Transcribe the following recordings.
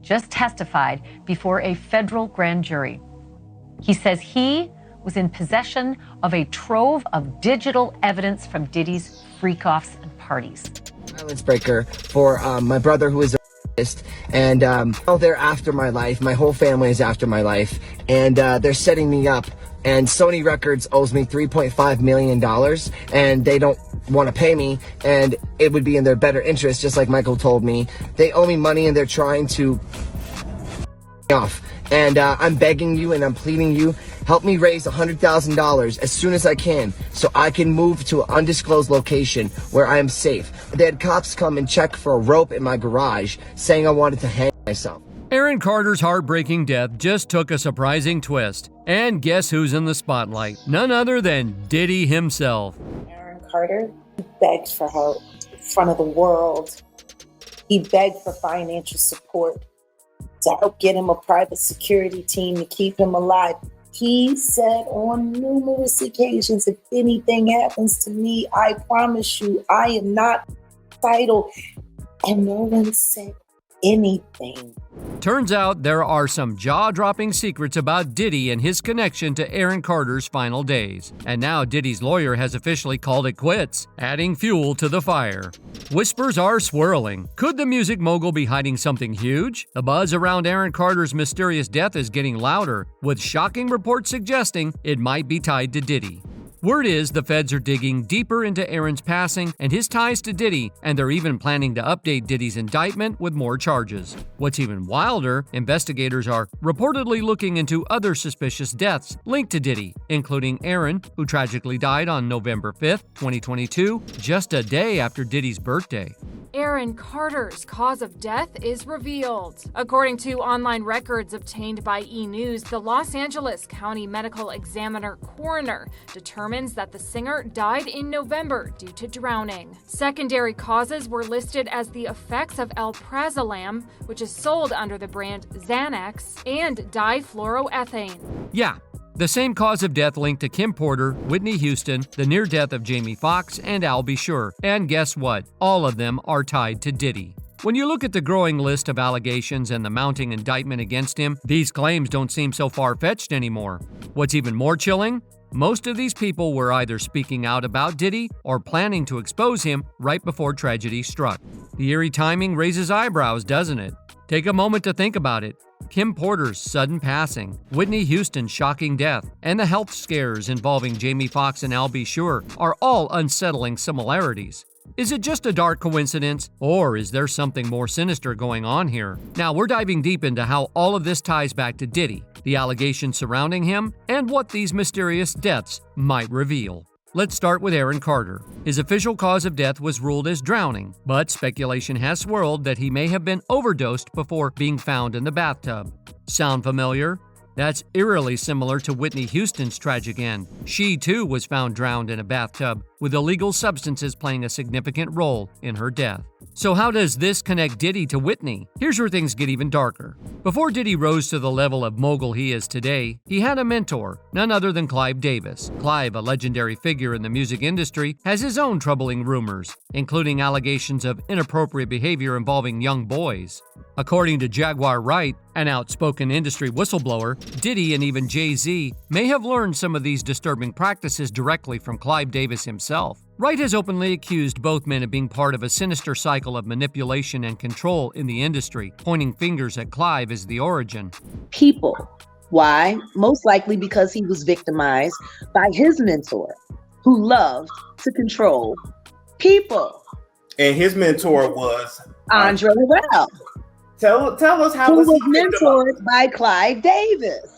just testified before a federal grand jury. He says he was in possession of a trove of digital evidence from Diddy's freak-offs and parties. Silence breaker for my brother, who is a artist, and they're after my life. My whole family is after my life, and they're setting me up. And Sony Records owes me $3.5 million, and they don't want to pay me, and it would be in their better interest, just like Michael told me. They owe me money, and they're trying to off. And I'm begging you and I'm pleading you, help me raise $100,000 as soon as I can so I can move to an undisclosed location where I am safe. They had cops come and check for a rope in my garage, saying I wanted to hang myself. Aaron Carter's heartbreaking death just took a surprising twist. And guess who's in the spotlight? None other than Diddy himself. Aaron Carter begged for help in front of the world. He begged for financial support to help get him a private security team to keep him alive. He said on numerous occasions, if anything happens to me, I promise you, I am not suicidal. And no one said anything. Turns out there are some jaw-dropping secrets about Diddy and his connection to Aaron Carter's final days. And now Diddy's lawyer has officially called it quits, adding fuel to the fire. Whispers are swirling. Could the music mogul be hiding something huge? The buzz around Aaron Carter's mysterious death is getting louder, with shocking reports suggesting it might be tied to Diddy. Word is the feds are digging deeper into Aaron's passing and his ties to Diddy, and they're even planning to update Diddy's indictment with more charges. What's even wilder, investigators are reportedly looking into other suspicious deaths linked to Diddy, including Aaron, who tragically died on November 5th, 2022, just a day after Diddy's birthday. Aaron Carter's cause of death is revealed. According to online records obtained by E! News, the Los Angeles County Medical Examiner Coroner determines that the singer died in November due to drowning. Secondary causes were listed as the effects of alprazolam, which is sold under the brand Xanax, and difluoroethane. Yeah, the same cause of death linked to Kim Porter, Whitney Houston, the near death of Jamie Foxx, and Al B. Sure. And guess what? All of them are tied to Diddy. When you look at the growing list of allegations and the mounting indictment against him, these claims don't seem so far-fetched anymore. What's even more chilling? Most of these people were either speaking out about Diddy or planning to expose him right before tragedy struck. The eerie timing raises eyebrows, doesn't it? Take a moment to think about it. Kim Porter's sudden passing, Whitney Houston's shocking death, and the health scares involving Jamie Foxx and Al B. Sure are all unsettling similarities. Is it just a dark coincidence, or is there something more sinister going on here? Now, we're diving deep into how all of this ties back to Diddy, the allegations surrounding him, and what these mysterious deaths might reveal. Let's start with Aaron Carter. His official cause of death was ruled as drowning, but speculation has swirled that he may have been overdosed before being found in the bathtub. Sound familiar? That's eerily similar to Whitney Houston's tragic end. She, too, was found drowned in a bathtub, with illegal substances playing a significant role in her death. So how does this connect Diddy to Whitney? Here's where things get even darker. Before Diddy rose to the level of mogul he is today, he had a mentor, none other than Clive Davis. Clive, a legendary figure in the music industry, has his own troubling rumors, including allegations of inappropriate behavior involving young boys. According to Jaguar Wright, an outspoken industry whistleblower, Diddy and even Jay-Z may have learned some of these disturbing practices directly from Clive Davis himself. Wright has openly accused both men of being part of a sinister cycle of manipulation and control in the industry, pointing fingers at Clive as the origin. People. Why? Most likely because he was victimized by his mentor, who loved to control people. And his mentor was Andre Well. Tell us how who was he mentored by Clive Davis.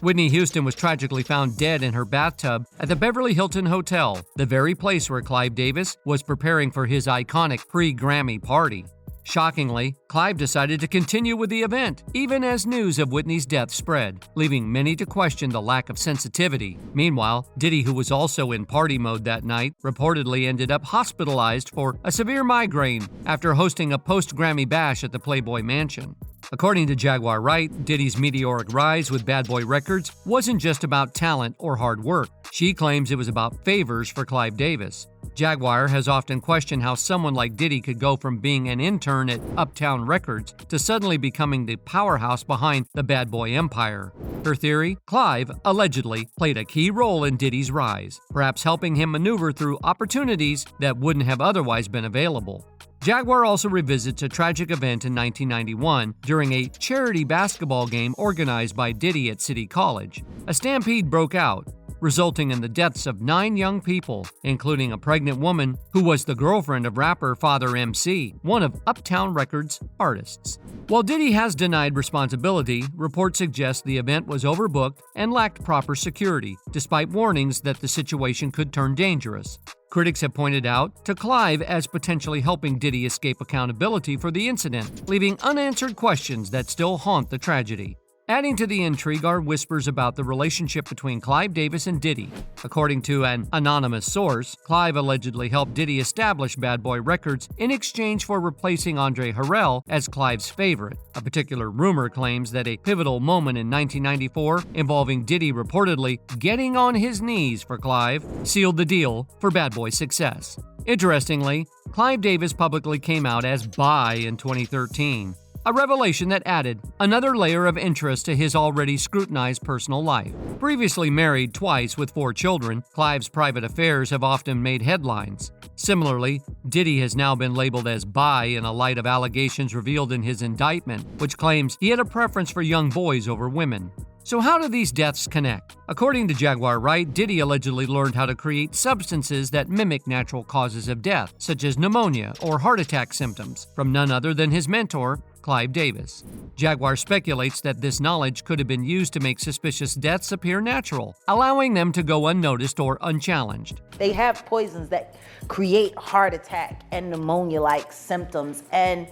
Whitney Houston was tragically found dead in her bathtub at the Beverly Hilton Hotel, the very place where Clive Davis was preparing for his iconic pre-Grammy party. Shockingly, Clive decided to continue with the event, even as news of Whitney's death spread, leaving many to question the lack of sensitivity. Meanwhile, Diddy, who was also in party mode that night, reportedly ended up hospitalized for a severe migraine after hosting a post-Grammy bash at the Playboy Mansion. According to Jaguar Wright, Diddy's meteoric rise with Bad Boy Records wasn't just about talent or hard work. She claims it was about favors for Clive Davis. Jaguar has often questioned how someone like Diddy could go from being an intern at Uptown Records to suddenly becoming the powerhouse behind the Bad Boy empire. Her theory? Clive, allegedly, played a key role in Diddy's rise, perhaps helping him maneuver through opportunities that wouldn't have otherwise been available. Jaguar also revisits a tragic event in 1991 during a charity basketball game organized by Diddy at City College. A stampede broke out, resulting in the deaths of 9 young people, including a pregnant woman who was the girlfriend of rapper Father MC, one of Uptown Records' artists. While Diddy has denied responsibility, reports suggest the event was overbooked and lacked proper security, despite warnings that the situation could turn dangerous. Critics have pointed out to Clive as potentially helping Diddy escape accountability for the incident, leaving unanswered questions that still haunt the tragedy. Adding to the intrigue are whispers about the relationship between Clive Davis and Diddy. According to an anonymous source, Clive allegedly helped Diddy establish Bad Boy Records in exchange for replacing Andre Harrell as Clive's favorite. A particular rumor claims that a pivotal moment in 1994 involving Diddy reportedly getting on his knees for Clive sealed the deal for Bad Boy's success. Interestingly, Clive Davis publicly came out as bi in 2013. A revelation that added another layer of interest to his already scrutinized personal life. Previously married twice with 4 children, Clive's private affairs have often made headlines. Similarly, Diddy has now been labeled as bi in a light of allegations revealed in his indictment, which claims he had a preference for young boys over women. So how do these deaths connect? According to Jaguar Wright, Diddy allegedly learned how to create substances that mimic natural causes of death, such as pneumonia or heart attack symptoms, from none other than his mentor, Clive Davis. Jaguar speculates that this knowledge could have been used to make suspicious deaths appear natural, allowing them to go unnoticed or unchallenged. They have poisons that create heart attack and pneumonia-like symptoms. And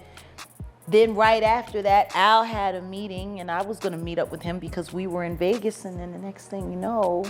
then right after that, Al had a meeting, and I was going to meet up with him because we were in Vegas, and then the next thing you know...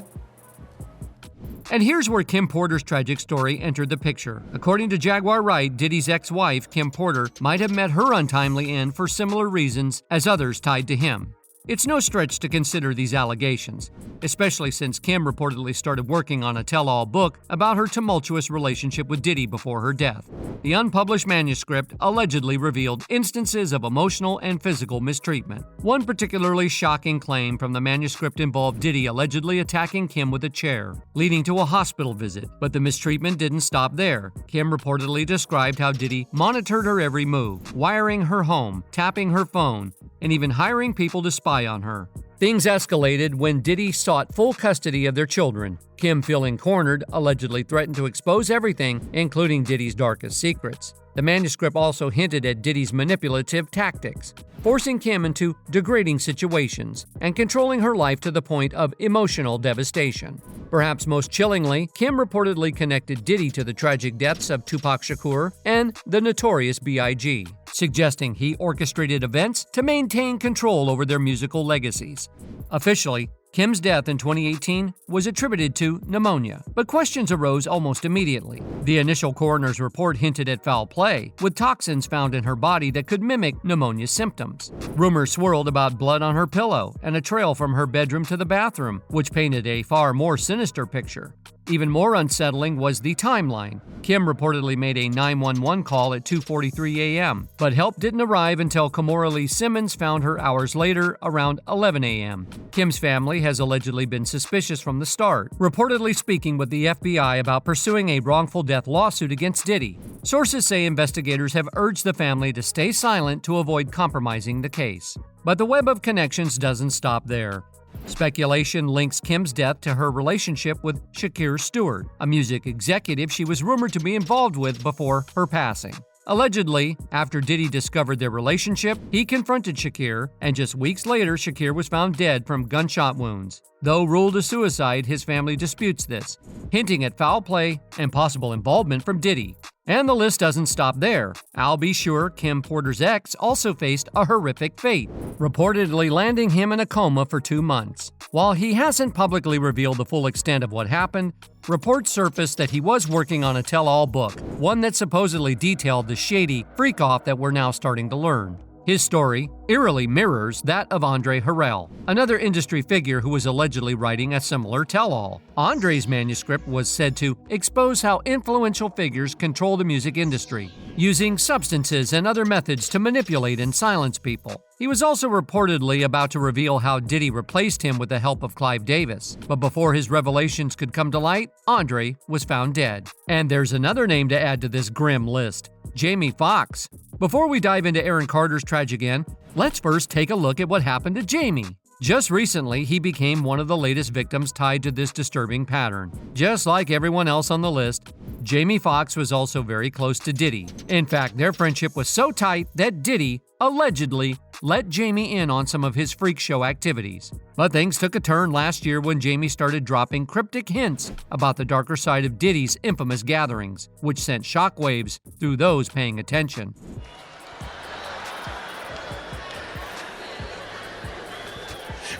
And here's where Kim Porter's tragic story entered the picture. According to Jaguar Wright, Diddy's ex-wife, Kim Porter, might have met her untimely end for similar reasons as others tied to him. It's no stretch to consider these allegations, especially since Kim reportedly started working on a tell-all book about her tumultuous relationship with Diddy before her death. The unpublished manuscript allegedly revealed instances of emotional and physical mistreatment. One particularly shocking claim from the manuscript involved Diddy allegedly attacking Kim with a chair, leading to a hospital visit. But the mistreatment didn't stop there. Kim reportedly described how Diddy monitored her every move, wiring her home, tapping her phone, and even hiring people to spy on her. Things escalated when Diddy sought full custody of their children. Kim, feeling cornered, allegedly threatened to expose everything, including Diddy's darkest secrets. The manuscript also hinted at Diddy's manipulative tactics, forcing Kim into degrading situations and controlling her life to the point of emotional devastation. Perhaps most chillingly, Kim reportedly connected Diddy to the tragic deaths of Tupac Shakur and the Notorious B.I.G., suggesting he orchestrated events to maintain control over their musical legacies. Officially, Kim's death in 2018 was attributed to pneumonia, but questions arose almost immediately. The initial coroner's report hinted at foul play, with toxins found in her body that could mimic pneumonia symptoms. Rumors swirled about blood on her pillow and a trail from her bedroom to the bathroom, which painted a far more sinister picture. Even more unsettling was the timeline. Kim reportedly made a 911 call at 2:43 a.m., but help didn't arrive until Kimora Lee Simmons found her hours later around 11 a.m. Kim's family has allegedly been suspicious from the start, reportedly speaking with the FBI about pursuing a wrongful death lawsuit against Diddy. Sources say investigators have urged the family to stay silent to avoid compromising the case. But the web of connections doesn't stop there. Speculation links Kim's death to her relationship with Shakir Stewart, a music executive she was rumored to be involved with before her passing. Allegedly, after Diddy discovered their relationship, he confronted Shakir, and just weeks later, Shakir was found dead from gunshot wounds. Though ruled a suicide, his family disputes this, hinting at foul play and possible involvement from Diddy. And the list doesn't stop there. I'll be sure Kim Porter's ex also faced a horrific fate, reportedly landing him in a coma for 2 months. While he hasn't publicly revealed the full extent of what happened, reports surfaced that he was working on a tell-all book, one that supposedly detailed the shady freak-off that we're now starting to learn. His story eerily mirrors that of Andre Harrell, another industry figure who was allegedly writing a similar tell-all. Andre's manuscript was said to expose how influential figures control the music industry, using substances and other methods to manipulate and silence people. He was also reportedly about to reveal how Diddy replaced him with the help of Clive Davis. But before his revelations could come to light, Andre was found dead. And there's another name to add to this grim list: Jamie Foxx. Before we dive into Aaron Carter's tragic end, let's first take a look at what happened to Jamie. Just recently, he became one of the latest victims tied to this disturbing pattern. Just like everyone else on the list, Jamie Foxx was also very close to Diddy. In fact, their friendship was so tight that Diddy allegedly let Jamie in on some of his freak show activities. But things took a turn last year when Jamie started dropping cryptic hints about the darker side of Diddy's infamous gatherings, which sent shockwaves through those paying attention.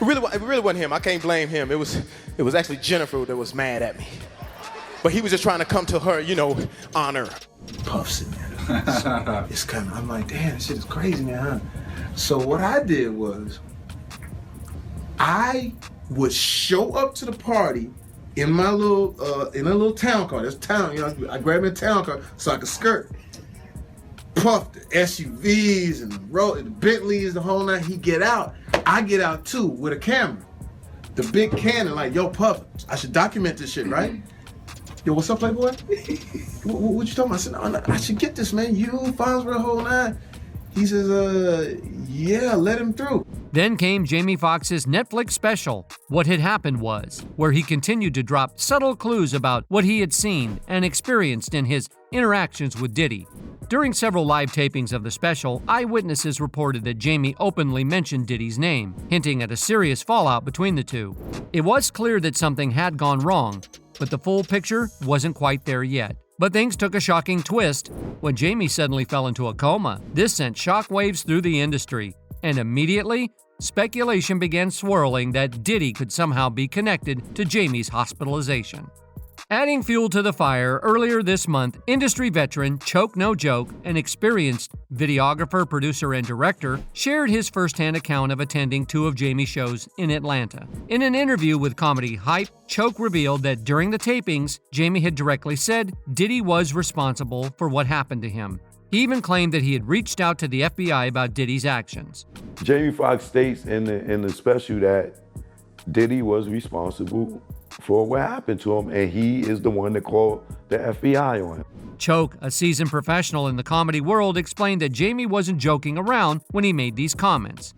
It really wasn't him. I can't blame him. It was actually Jennifer that was mad at me. But he was just trying to come to her, honor. Puffs it, man. It's kind of, I'm like, damn, this shit is crazy, man, huh? So what I did was, I would show up to the party in my little town car. That's town, I grabbed me a town car so I could skirt. Puff the SUVs and the Bentleys, the whole night. He get out. I get out too with a camera. The big Canon, like, yo, Puff, I should document this shit, right? Yo, what's up, Playboy? what you talking about? I said, no, I should get this, man. You, Fonzworth, the whole nine. He says, yeah, let him through. Then came Jamie Foxx's Netflix special, What Had Happened Was, where he continued to drop subtle clues about what he had seen and experienced in his interactions with Diddy. During several live tapings of the special, eyewitnesses reported that Jamie openly mentioned Diddy's name, hinting at a serious fallout between the two. It was clear that something had gone wrong, but the full picture wasn't quite there yet. But things took a shocking twist when Jamie suddenly fell into a coma. This sent shockwaves through the industry, and immediately, speculation began swirling that Diddy could somehow be connected to Jamie's hospitalization. Adding fuel to the fire, earlier this month, industry veteran Choke No Joke, an experienced videographer, producer, and director, shared his firsthand account of attending two of Jamie's shows in Atlanta. In an interview with Comedy Hype, Choke revealed that during the tapings, Jamie had directly said Diddy was responsible for what happened to him. He even claimed that he had reached out to the FBI about Diddy's actions. Jamie Foxx states in the special that Diddy was responsible for what happened to him, and he is the one that called the FBI on him. Choke, a seasoned professional in the comedy world, explained that Jamie wasn't joking around when he made these comments.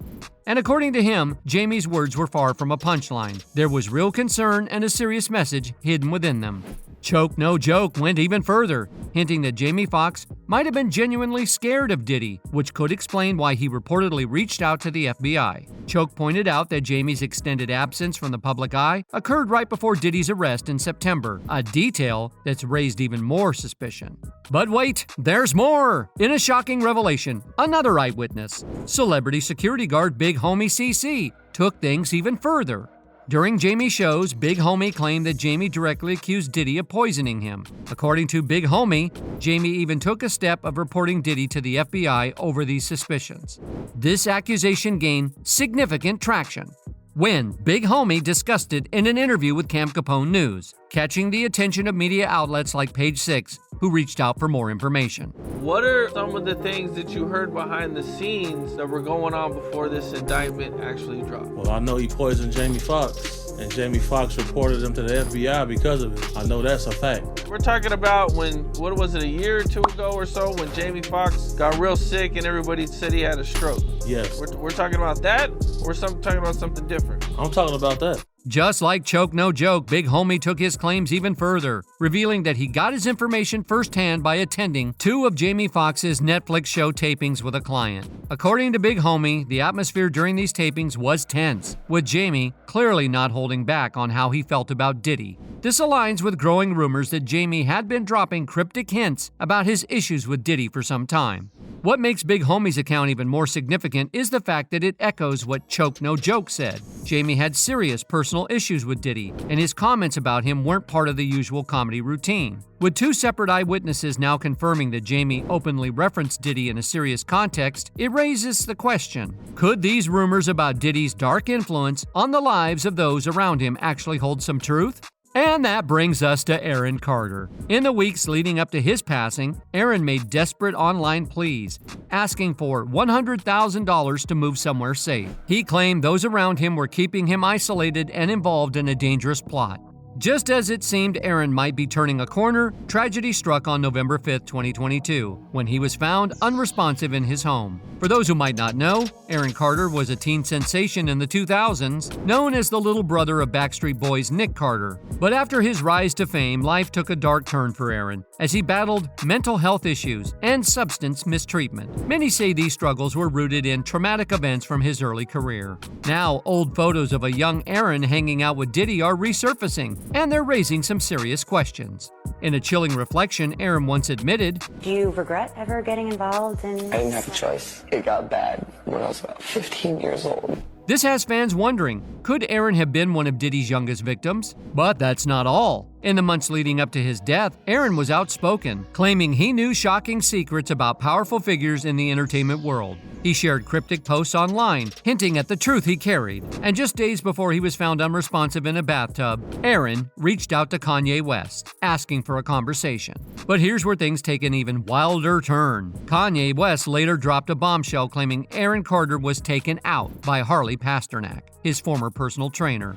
And according to him, Jamie's words were far from a punchline. There was real concern and a serious message hidden within them. Choke No Joke went even further, hinting that Jamie Foxx might have been genuinely scared of Diddy, which could explain why he reportedly reached out to the FBI. Choke pointed out that Jamie's extended absence from the public eye occurred right before Diddy's arrest in September, a detail that's raised even more suspicion. But wait, there's more! In a shocking revelation, another eyewitness, celebrity security guard Big Homie CC, took things even further. During Jamie's shows, Big Homie claimed that Jamie directly accused Diddy of poisoning him. According to Big Homie, Jamie even took a step of reporting Diddy to the FBI over these suspicions. This accusation gained significant traction when Big Homie discussed it in an interview with Cam Capone News, catching the attention of media outlets like Page Six, who reached out for more information. What are some of the things that you heard behind the scenes that were going on before this indictment actually dropped? Well, I know he poisoned Jamie Foxx, and Jamie Foxx reported him to the FBI because of it. I know that's a fact. We're talking about what was it, a year or two ago or so, when Jamie Foxx got real sick and everybody said he had a stroke? Yes. We're talking about that, or talking about something different? I'm talking about that. Just like Choke No Joke, Big Homie took his claims even further, revealing that he got his information firsthand by attending two of Jamie Foxx's Netflix show tapings with a client. According to Big Homie, the atmosphere during these tapings was tense, with Jamie clearly not holding back on how he felt about Diddy. This aligns with growing rumors that Jamie had been dropping cryptic hints about his issues with Diddy for some time. What makes Big Homie's account even more significant is the fact that it echoes what Choke No Joke said. Jamie had serious personal issues with Diddy, and his comments about him weren't part of the usual comedy routine. With 2 separate eyewitnesses now confirming that Jamie openly referenced Diddy in a serious context, it raises the question, could these rumors about Diddy's dark influence on the lives of those around him actually hold some truth? And that brings us to Aaron Carter. In the weeks leading up to his passing, Aaron made desperate online pleas, asking for $100,000 to move somewhere safe. He claimed those around him were keeping him isolated and involved in a dangerous plot. Just as it seemed Aaron might be turning a corner, tragedy struck on November 5, 2022, when he was found unresponsive in his home. For those who might not know, Aaron Carter was a teen sensation in the 2000s, known as the little brother of Backstreet Boys' Nick Carter. But after his rise to fame, life took a dark turn for Aaron, as he battled mental health issues and substance mistreatment. Many say these struggles were rooted in traumatic events from his early career. Now, old photos of a young Aaron hanging out with Diddy are resurfacing, and they're raising some serious questions. In a chilling reflection, Aaron once admitted, "Do you regret ever getting involved in I didn't have a choice. It got bad when I was about 15 years old. This has fans wondering, could Aaron have been one of Diddy's youngest victims? But that's not all. In the months leading up to his death, Aaron was outspoken, claiming he knew shocking secrets about powerful figures in the entertainment world. He shared cryptic posts online, hinting at the truth he carried. And just days before he was found unresponsive in a bathtub, Aaron reached out to Kanye West, asking for a conversation. But here's where things take an even wilder turn. Kanye West later dropped a bombshell claiming Aaron Carter was taken out by Harley Pasternak, his former personal trainer.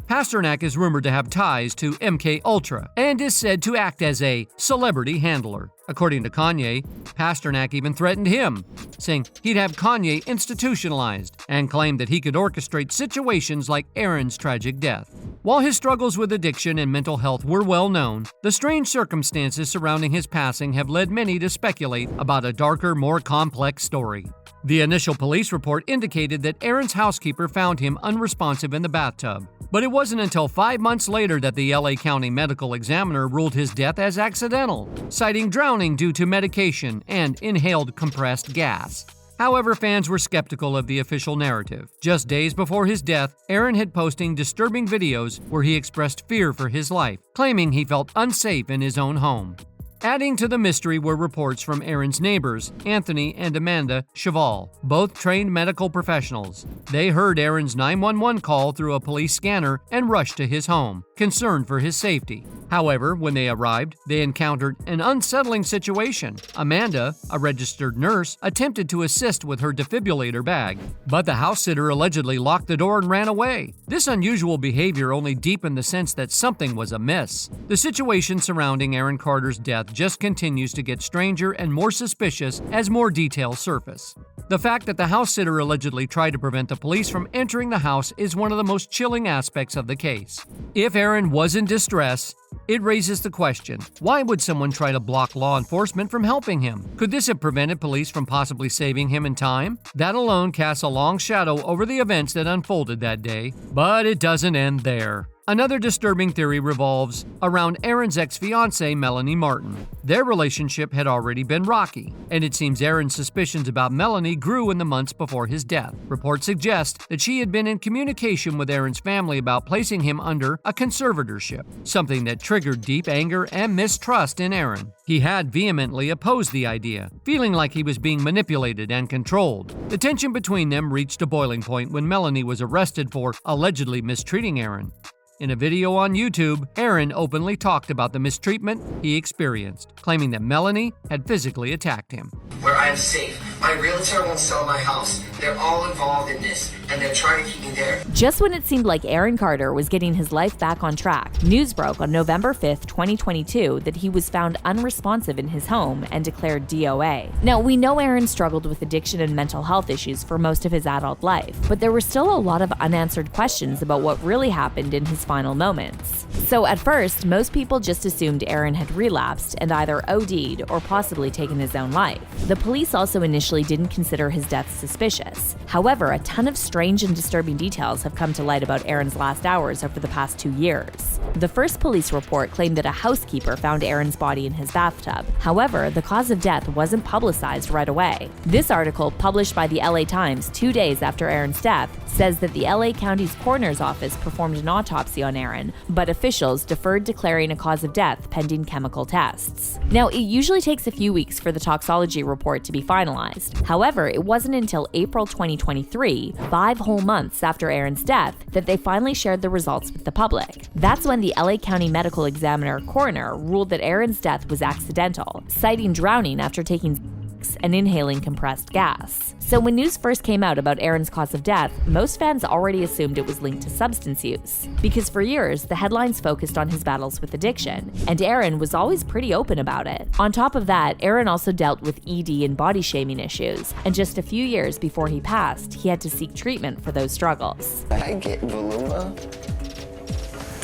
Pasternak is rumored to have ties to MK Ultra and is said to act as a celebrity handler. According to Kanye, Pasternak even threatened him, saying he'd have Kanye institutionalized and claimed that he could orchestrate situations like Aaron's tragic death. While his struggles with addiction and mental health were well known, the strange circumstances surrounding his passing have led many to speculate about a darker, more complex story. The initial police report indicated that Aaron's housekeeper found him unresponsive in the bathtub. But it wasn't until 5 months later that the LA County Medical Examiner ruled his death as accidental, citing drowning due to medication and inhaled compressed gas. However, fans were skeptical of the official narrative. Just days before his death, Aaron had posting disturbing videos where he expressed fear for his life, claiming he felt unsafe in his own home. Adding to the mystery were reports from Aaron's neighbors, Anthony and Amanda Cheval, both trained medical professionals. They heard Aaron's 911 call through a police scanner and rushed to his home, concerned for his safety. However, when they arrived, they encountered an unsettling situation. Amanda, a registered nurse, attempted to assist with her defibrillator bag, but the house sitter allegedly locked the door and ran away. This unusual behavior only deepened the sense that something was amiss. The situation surrounding Aaron Carter's death just continues to get stranger and more suspicious as more details surface. The fact that the house sitter allegedly tried to prevent the police from entering the house is one of the most chilling aspects of the case. If Aaron was in distress, it raises the question, why would someone try to block law enforcement from helping him? Could this have prevented police from possibly saving him in time? That alone casts a long shadow over the events that unfolded that day, but it doesn't end there. Another disturbing theory revolves around Aaron's ex-fiancée, Melanie Martin. Their relationship had already been rocky, and it seems Aaron's suspicions about Melanie grew in the months before his death. Reports suggest that she had been in communication with Aaron's family about placing him under a conservatorship, something that triggered deep anger and mistrust in Aaron. He had vehemently opposed the idea, feeling like he was being manipulated and controlled. The tension between them reached a boiling point when Melanie was arrested for allegedly mistreating Aaron. In a video on YouTube, Aaron openly talked about the mistreatment he experienced, claiming that Melanie had physically attacked him. Where I am safe. My realtor won't sell my house. They're all involved in this, and they're trying to keep me there. Just when it seemed like Aaron Carter was getting his life back on track, news broke on November 5th, 2022 that he was found unresponsive in his home and declared DOA. Now, we know Aaron struggled with addiction and mental health issues for most of his adult life, but there were still a lot of unanswered questions about what really happened in his final moments. So at first, most people just assumed Aaron had relapsed and either OD'd or possibly taken his own life. The police also initially initially didn't consider his death suspicious. However, a ton of strange and disturbing details have come to light about Aaron's last hours over the past 2 years. The first police report claimed that a housekeeper found Aaron's body in his bathtub. However, the cause of death wasn't publicized right away. This article, published by the LA Times 2 days after Aaron's death, says that the LA County's coroner's office performed an autopsy on Aaron, but officials deferred declaring a cause of death pending chemical tests. Now, it usually takes a few weeks for the toxology report to be finalized. However, it wasn't until April 2023, 5 whole months after Aaron's death, that they finally shared the results with the public. That's when the LA County medical examiner Coroner ruled that Aaron's death was accidental, citing drowning after taking and inhaling compressed gas. So when news first came out about Aaron's cause of death, most fans already assumed it was linked to substance use. Because for years, the headlines focused on his battles with addiction, and Aaron was always pretty open about it. On top of that, Aaron also dealt with ED and body shaming issues, and just a few years before he passed, he had to seek treatment for those struggles. I get Voluma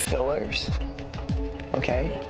fillers, okay?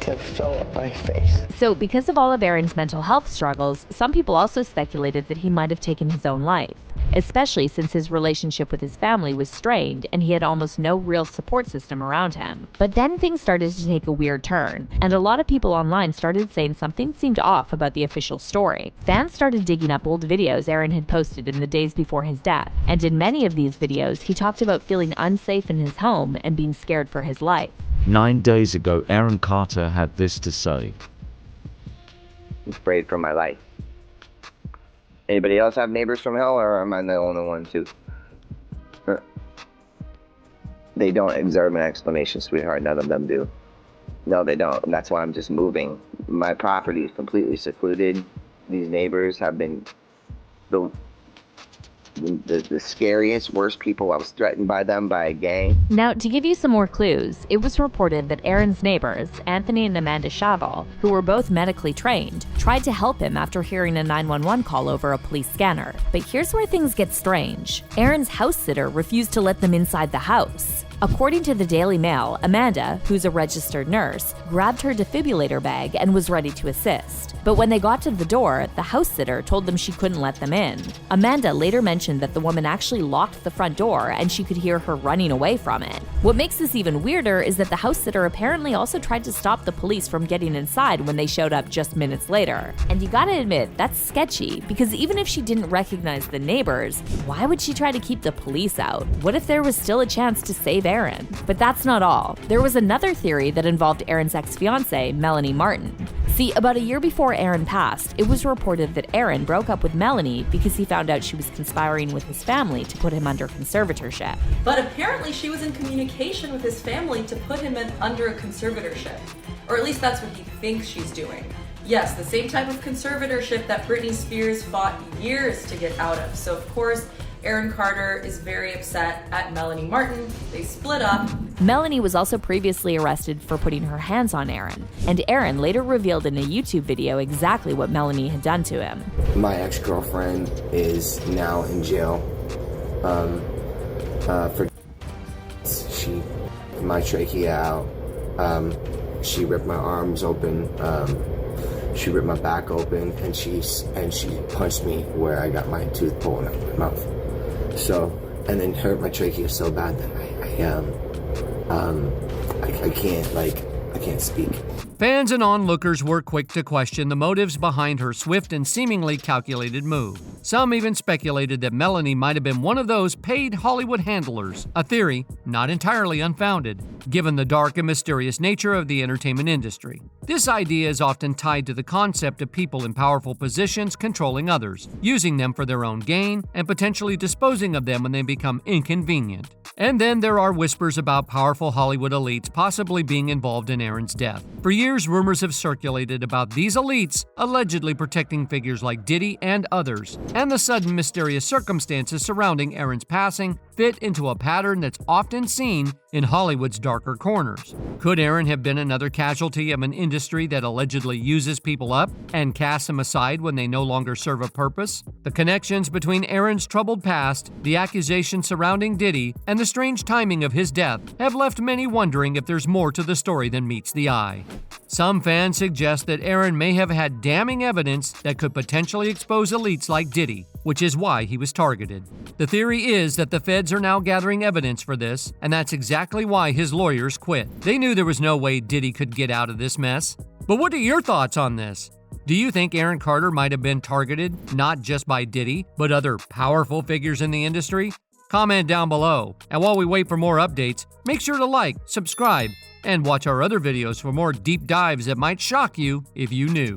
To fill up my face. So because of all of Aaron's mental health struggles, some people also speculated that he might have taken his own life, especially since his relationship with his family was strained and he had almost no real support system around him. But then things started to take a weird turn, and a lot of people online started saying something seemed off about the official story. Fans started digging up old videos Aaron had posted in the days before his death, and in many of these videos, he talked about feeling unsafe in his home and being scared for his life. 9 days ago, Aaron Carter had this to say. I'm afraid for my life. Anybody else have neighbors from hell, or am I the only one too? They don't deserve an explanation, sweetheart. None of them do. No, they don't. That's why I'm just moving. My property is completely secluded. These neighbors have been the scariest, worst people. I was threatened by them by a gang. Now, to give you some more clues, it was reported that Aaron's neighbors, Anthony and Amanda Chavall, who were both medically trained, tried to help him after hearing a 911 call over a police scanner. But here's where things get strange. Aaron's house sitter refused to let them inside the house. According to the Daily Mail, Amanda, who's a registered nurse, grabbed her defibrillator bag and was ready to assist. But when they got to the door, the house sitter told them she couldn't let them in. Amanda later mentioned that the woman actually locked the front door and she could hear her running away from it. What makes this even weirder is that the house sitter apparently also tried to stop the police from getting inside when they showed up just minutes later. And you gotta admit, that's sketchy, because even if she didn't recognize the neighbors, why would she try to keep the police out? What if there was still a chance to save Aaron? But that's not all. There was another theory that involved Aaron's ex-fiancée, Melanie Martin. See, about a year before Aaron passed, it was reported that Aaron broke up with Melanie because he found out she was conspiring with his family to put him under conservatorship. But apparently she was in communication with his family to put him under a conservatorship. Or at least that's what he thinks she's doing. Yes, the same type of conservatorship that Britney Spears fought years to get out of. So of course, Aaron Carter is very upset at Melanie Martin. They split up. Melanie was also previously arrested for putting her hands on Aaron, and Aaron later revealed in a YouTube video exactly what Melanie had done to him. My ex-girlfriend is now in jail for she ripped my trachea out. She ripped my arms open. She ripped my back open, and she punched me where I got my tooth pulled out of my mouth. So, and then hurt my trachea so bad that I can't speak. Fans and onlookers were quick to question the motives behind her swift and seemingly calculated move. Some even speculated that Melanie might have been one of those paid Hollywood handlers, a theory not entirely unfounded, given the dark and mysterious nature of the entertainment industry. This idea is often tied to the concept of people in powerful positions controlling others, using them for their own gain, and potentially disposing of them when they become inconvenient. And then there are whispers about powerful Hollywood elites possibly being involved in Aaron's death. For years, rumors have circulated about these elites allegedly protecting figures like Diddy and others, and the sudden mysterious circumstances surrounding Aaron's passing fit into a pattern that's often seen in Hollywood's darker corners. Could Aaron have been another casualty of an industry that allegedly uses people up and casts them aside when they no longer serve a purpose? The connections between Aaron's troubled past, the accusations surrounding Diddy, and the strange timing of his death have left many wondering if there's more to the story than meets the eye. Some fans suggest that Aaron may have had damning evidence that could potentially expose elites like Diddy, which is why he was targeted. The theory is that the feds are now gathering evidence for this, and that's exactly why his lawyers quit. They knew there was no way Diddy could get out of this mess. But what are your thoughts on this? Do you think Aaron Carter might have been targeted not just by Diddy, but other powerful figures in the industry? Comment down below. And while we wait for more updates, make sure to like, subscribe, and watch our other videos for more deep dives that might shock you if you knew.